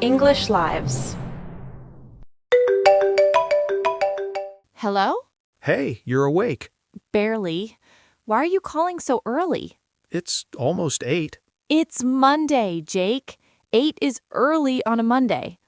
English Lives. Hello? Hey, you're awake. Barely. Why are you calling so early? It's almost 8. It's Monday, Jake. 8 is early on a Monday.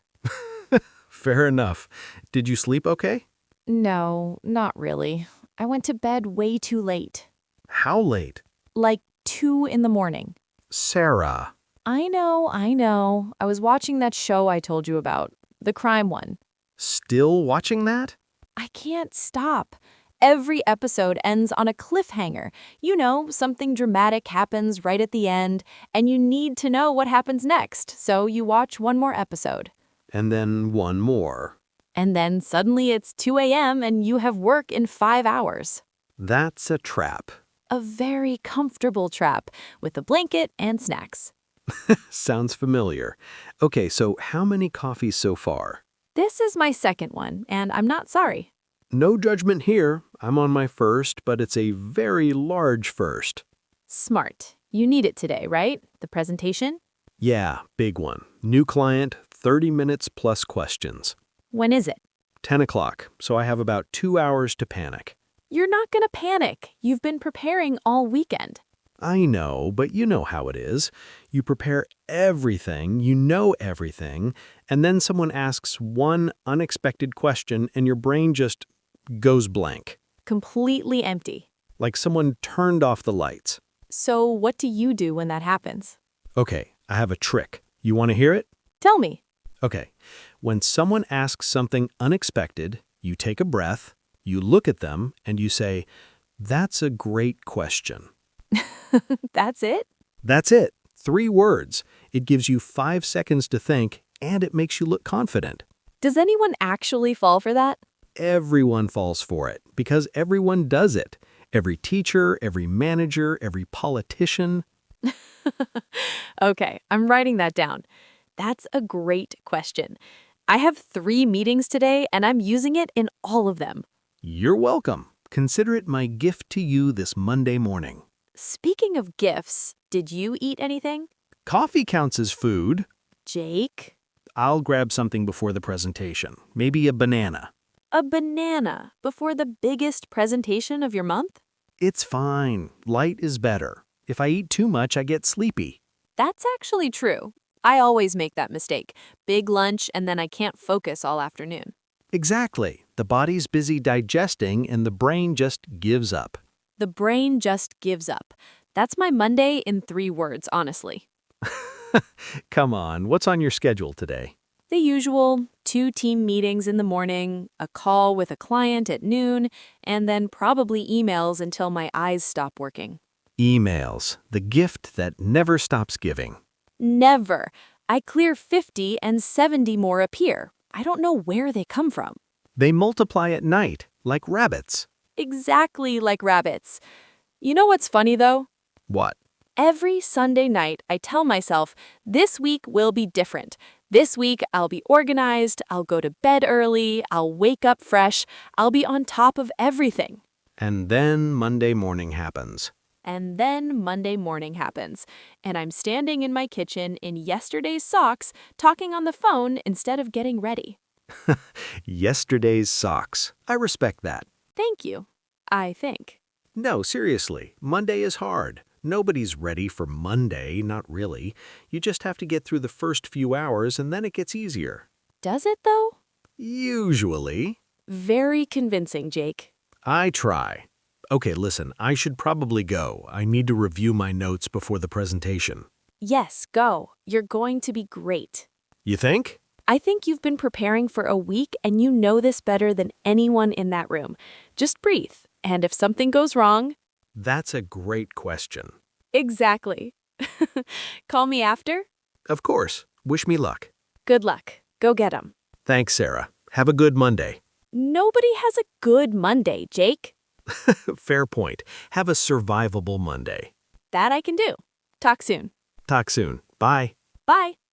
Fair enough. Did you sleep okay? No, not really. I went to bed way too late. How late? Like 2 in the morning. Sarah. I know. I was watching that show I told you about. The crime one. Still watching that? I can't stop. Every episode ends on a cliffhanger. You know, something dramatic happens right at the end, and you need to know what happens next, so you watch one more episode. And then one more. And then suddenly it's 2 a.m. and you have work in 5 hours. That's a trap. A very comfortable trap with a blanket and snacks. Sounds familiar. Okay, so how many coffees so far? This is my second one, and I'm not sorry. No judgment here. I'm on my first, but it's a very large first. Smart. You need it today, right? The presentation? Yeah, big one. New client, 30 minutes plus questions. When is it? 10 o'clock, so I have about 2 hours to panic. You're not gonna panic. You've been preparing all weekend. I know, but you know how it is. You prepare everything, you know everything, and then someone asks one unexpected question and your brain just goes blank. Completely empty. Like someone turned off the lights. So what do you do when that happens? Okay, I have a trick. You want to hear it? Tell me. Okay. When someone asks something unexpected, you take a breath, you look at them, and you say, "That's a great question." That's it? That's it. 3 words. It gives you 5 seconds to think, and it makes you look confident. Does anyone actually fall for that? Everyone falls for it, because everyone does it. Every teacher, every manager, every politician. Okay, I'm writing that down. That's a great question. I have 3 meetings today, and I'm using it in all of them. You're welcome. Consider it my gift to you this Monday morning. Speaking of gifts, did you eat anything? Coffee counts as food. Jake? I'll grab something before the presentation. Maybe a banana. A banana before the biggest presentation of your month? It's fine. Light is better. If I eat too much, I get sleepy. That's actually true. I always make that mistake. Big lunch and then I can't focus all afternoon. Exactly. The body's busy digesting and the brain just gives up. The brain just gives up. That's my Monday in 3 words, honestly. Come on, what's on your schedule today? The usual 2 team meetings in the morning, a call with a client at noon, and then probably emails until my eyes stop working. Emails, the gift that never stops giving. Never. I clear 50 and 70 more appear. I don't know where they come from. They multiply at night, like rabbits. Exactly like rabbits. You know what's funny, though? What? Every Sunday night, I tell myself, this week will be different. This week, I'll be organized, I'll go to bed early, I'll wake up fresh, I'll be on top of everything. And then Monday morning happens. And then Monday morning happens, and I'm standing in my kitchen in yesterday's socks, talking on the phone instead of getting ready. Yesterday's socks. I respect that. Thank you, I think. No, seriously, Monday is hard. Nobody's ready for Monday, not really. You just have to get through the first few hours and then it gets easier. Does it, though? Usually. Very convincing, Jake. I try. Okay, listen, I should probably go. I need to review my notes before the presentation. Yes, go. You're going to be great. You think? I think you've been preparing for a week and you know this better than anyone in that room. Just breathe. And if something goes wrong... That's a great question. Exactly. Call me after? Of course. Wish me luck. Good luck. Go get 'em. Thanks, Sarah. Have a good Monday. Nobody has a good Monday, Jake. Fair point. Have a survivable Monday. That I can do. Talk soon. Talk soon. Bye. Bye.